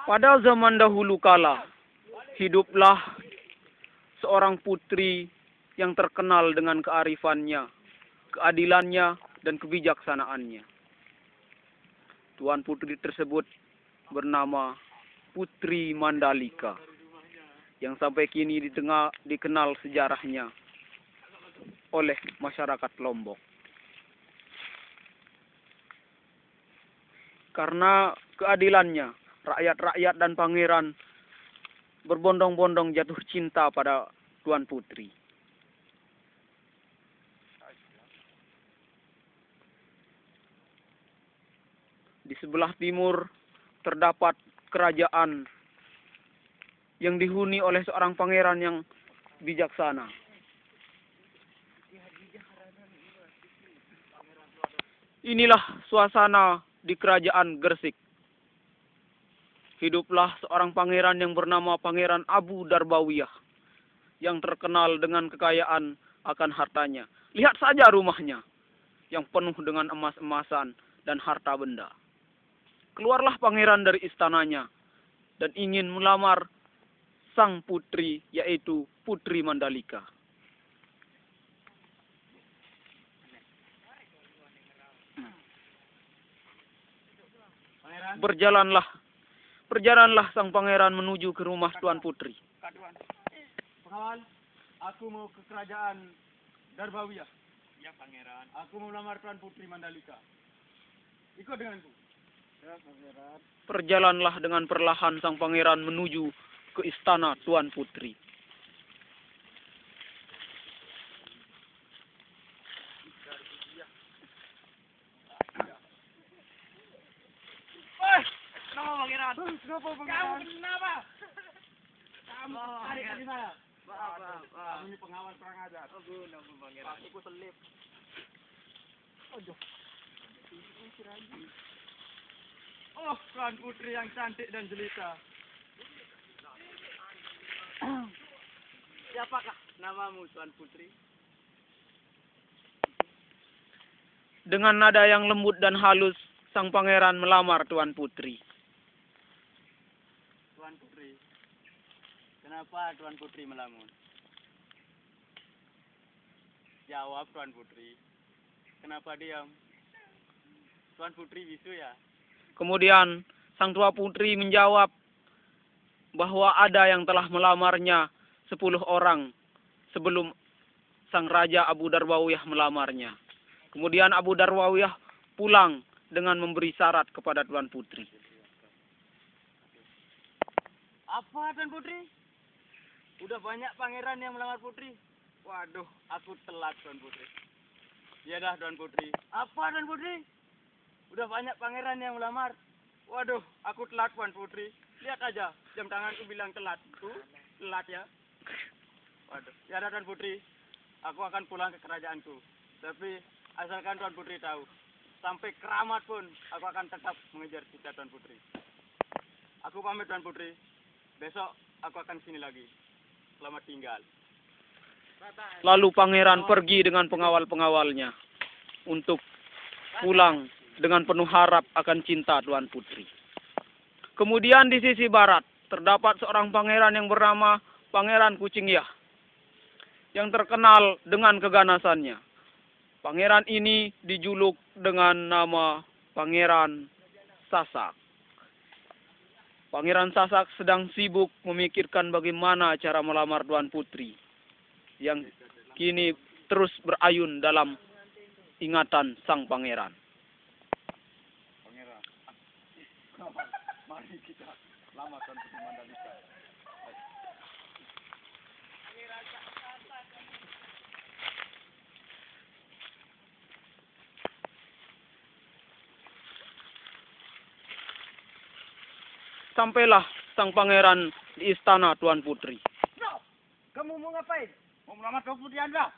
Pada zaman dahulu kala, hiduplah seorang putri yang terkenal dengan kearifannya, keadilannya, dan kebijaksanaannya. Tuan putri tersebut bernama Putri Mandalika, yang sampai kini dikenal sejarahnya oleh masyarakat Lombok. Karena keadilannya, rakyat-rakyat dan pangeran berbondong-bondong jatuh cinta pada Tuan Putri. Di sebelah timur terdapat kerajaan yang dihuni oleh seorang pangeran yang bijaksana. Inilah suasana di kerajaan Gresik. Hiduplah seorang pangeran yang bernama Pangeran Abu Darbawiyah, yang terkenal dengan kekayaan akan hartanya. Lihat saja rumahnya, yang penuh dengan emas-emasan dan harta benda. Keluarlah pangeran dari istananya, dan ingin melamar sang putri, yaitu Putri Mandalika. Berjalanlah sang pangeran menuju ke rumah Tuan Putri. Pengawal, aku mau ke kerajaan Darbawiyah. Ya, pangeran. Aku mau melamar Tuan Putri Mandalika. Ikut denganku. Ya, pangeran. Berjalanlah dengan perlahan sang pangeran menuju ke istana Tuan Putri. Kenapa pangeran? Kenapa pangeran? Kamu kenapa? Kamu tarik dari saya. Kamu ini pengawal perang ajar. Kenapa pangeran? Aku selip. Aduh. Oh, Tuan Putri yang cantik dan jelita. Siapakah namamu, Tuan Putri? Dengan nada yang lembut dan halus, sang pangeran melamar Tuan Putri. Tuan Putri, kenapa Tuan Putri melamun? Jawab, Tuan Putri. Kenapa diam? Tuan Putri bisu ya? Kemudian sang Tuan Putri menjawab bahwa ada yang telah melamarnya 10 orang sebelum sang Raja Abu Darbawiyah melamarnya. Kemudian Abu Darbawiyah pulang dengan memberi syarat kepada Tuan Putri. Apa, Tuan Putri? Udah banyak pangeran yang melamar Putri. Waduh, aku telat, Tuan Putri. Ya dah, Tuan Putri. Apa, Tuan Putri? Udah banyak pangeran yang melamar. Waduh, aku telat, Tuan Putri. Lihat aja, jam tanganku bilang telat. Tuh, telat ya. Waduh, ya dah, Tuan Putri. Aku akan pulang ke kerajaanku. Tapi, asalkan Tuan Putri tahu, sampai keramat pun, aku akan tetap mengejar cita Tuan Putri. Aku pamit, Tuan Putri. Besok aku akan sini lagi. Selamat tinggal. Lalu pangeran pergi dengan pengawal-pengawalnya untuk pulang dengan penuh harap akan cinta Tuan Putri. Kemudian di sisi barat terdapat seorang pangeran yang bernama Pangeran Kucingyah, yang terkenal dengan keganasannya. Pangeran ini dijuluk dengan nama Pangeran Sasak. Pangeran Sasak sedang sibuk memikirkan bagaimana cara melamar Tuan Putri, yang kini terus berayun dalam ingatan sang pangeran. Pangeran, mari kita lamar Tuan Putri Mandalika. Sampailah sang pangeran di istana Tuan Putri. No, kamu mau ngapain? Mau melamar Tuan Putri Anda?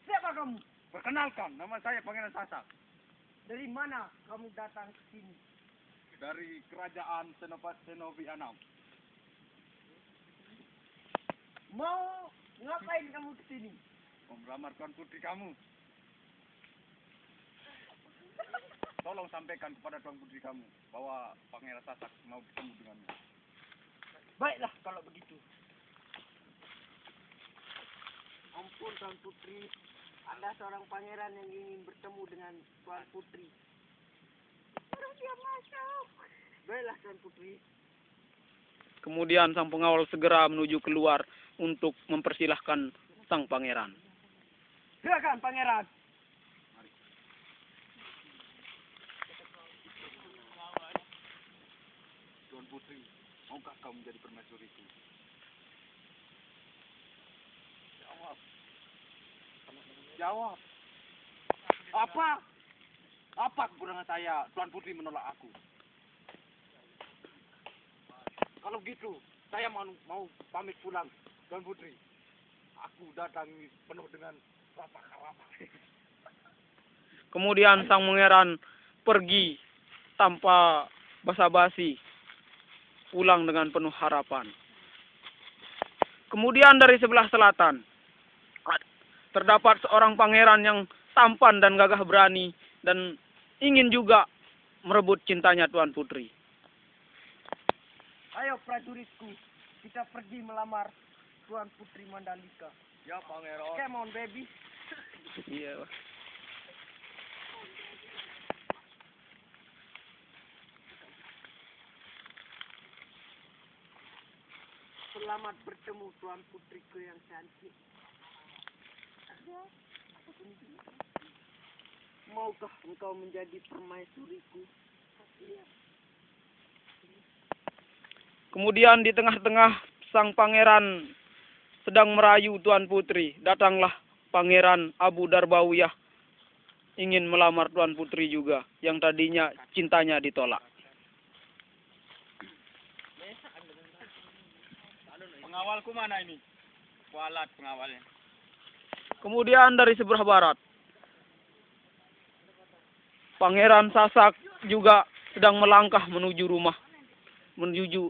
Siapa kamu? Perkenalkan, nama saya Pangeran Sasak. Dari mana kamu datang ke sini? Dari kerajaan Senovi Anam. Mau ngapain kamu ke sini? Mau melamar Tuan Putri kamu. tolong sampaikan kepada Tuan Putri kamu bahwa Pangeran Sasak mau bertemu denganmu. Baiklah kalau begitu. Ampun Tuan Putri, ada seorang pangeran yang ingin bertemu dengan Tuan Putri. Suruh dia masuk. Baiklah Tuan Putri. Kemudian sang pengawal segera menuju keluar untuk mempersilahkan sang pangeran. Silakan pangeran. Tuan Putri, maukah kau menjadi permaisuriku? Jawab. Jawab. Apa kekurangan saya? Tuan Putri menolak aku. Kalau gitu, saya mau pamit pulang, Tuan Putri. Aku datang penuh dengan rasa harapan. Kemudian sang pangeran pergi tanpa basa-basi, pulang dengan penuh harapan. Kemudian dari sebelah selatan, terdapat seorang pangeran yang tampan dan gagah berani dan ingin juga merebut cintanya Tuan Putri. Ayo prajuritku, kita pergi melamar Tuan Putri Mandalika. Ya, Pangeran. Come on baby. Iya. Selamat bertemu Tuan Putriku yang cantik. Maukah engkau menjadi permaisuriku? Kemudian di tengah-tengah sang pangeran sedang merayu Tuan Putri, datanglah Pangeran Abu Darbawiyah ingin melamar Tuan Putri juga, yang tadinya cintanya ditolak. Pengawalku mana ini? Kualat pengawalnya. Kemudian dari sebelah barat, Pangeran Sasak juga sedang melangkah menuju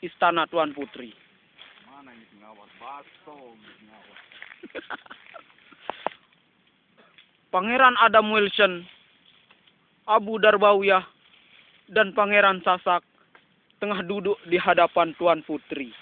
istana Tuan Putri. Mana ini pengawal? Basong pengawal. Pangeran Adam Wilson, Abu Darbawiyah, dan Pangeran Sasak tengah duduk di hadapan Tuan Putri.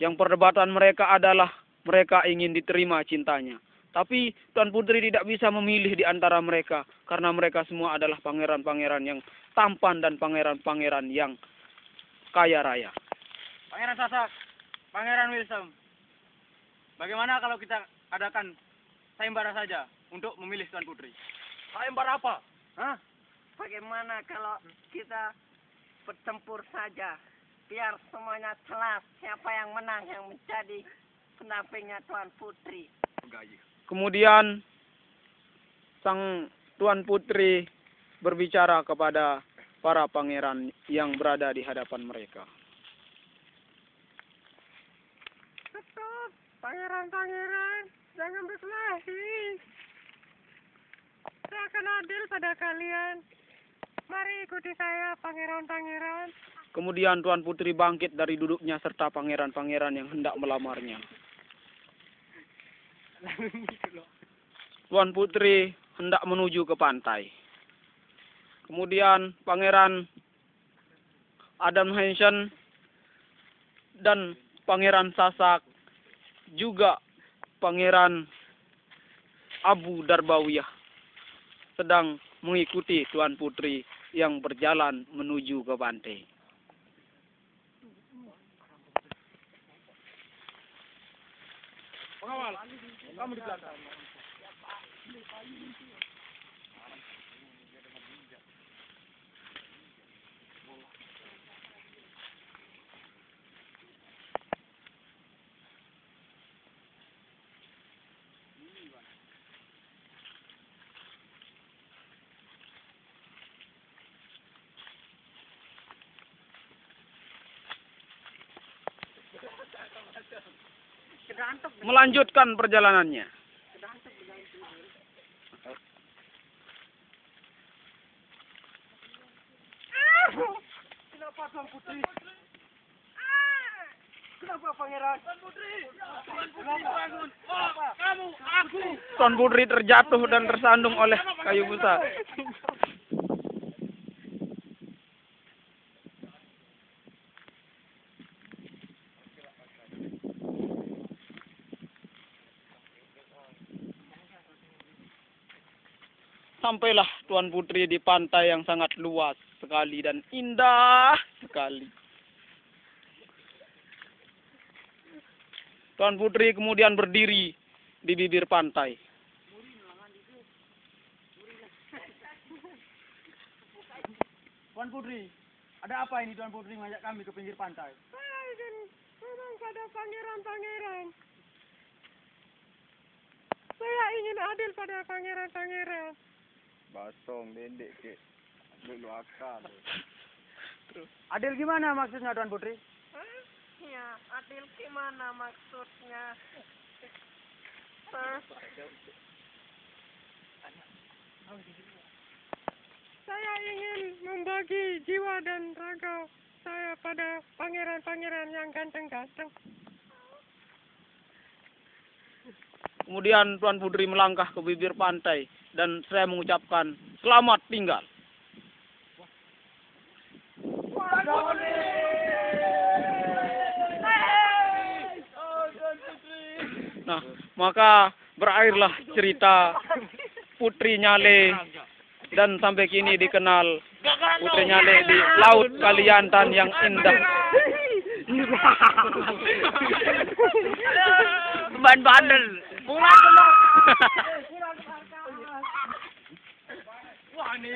Yang perdebatan mereka adalah mereka ingin diterima cintanya. Tapi Tuan Putri tidak bisa memilih di antara mereka karena mereka semua adalah pangeran-pangeran yang tampan dan pangeran-pangeran yang kaya raya. Pangeran Sasak, Pangeran Wilson. Bagaimana kalau kita adakan sayembara saja untuk memilih Tuan Putri? Sayembara apa? Hah? Bagaimana kalau kita bertempur saja? Biar semuanya jelas siapa yang menang yang menjadi pendampingnya Tuan Putri. Kemudian sang Tuan Putri berbicara kepada para pangeran yang berada di hadapan mereka. Stop, pangeran-pangeran, jangan berkelahi. Saya akan adil pada kalian. Mari ikuti saya, pangeran-pangeran. Kemudian Tuan Putri bangkit dari duduknya serta pangeran-pangeran yang hendak melamarnya. Tuan Putri hendak menuju ke pantai. Kemudian Pangeran Adam Hansen dan Pangeran Sasak juga Pangeran Abu Darbawiyah sedang mengikuti Tuan Putri yang berjalan menuju ke pantai. Pengawal, kamu di belakang. Melanjutkan perjalanannya. Kenapa Tuan Putri? Kenapa pangeran? Tuan Putri! Bangun! Kamu, aku! Tuan Putri terjatuh dan tersandung oleh kayu besar. Sampailah Tuan Putri di pantai yang sangat luas sekali dan indah sekali. Tuan Putri kemudian berdiri di bibir pantai. Tuan Putri, ada apa ini Tuan Putri mengajak kami ke pinggir pantai? Saya ingin menang pada pangeran-pangeran. Saya ingin adil pada pangeran-pangeran. Basong, dendek ke. Dulu akal. Adil gimana maksudnya Tuan Putri? Hah? Ya, adil gimana maksudnya? Saya ingin membagi jiwa dan raga saya pada pangeran-pangeran yang ganteng-ganteng. Kemudian Tuan Putri melangkah ke bibir pantai dan saya mengucapkan selamat tinggal. Nah, maka berakhirlah cerita Putri Nyale dan sampai kini dikenal Putri Nyale di Laut Kaliantan yang indah. Bandel. Wah, nih.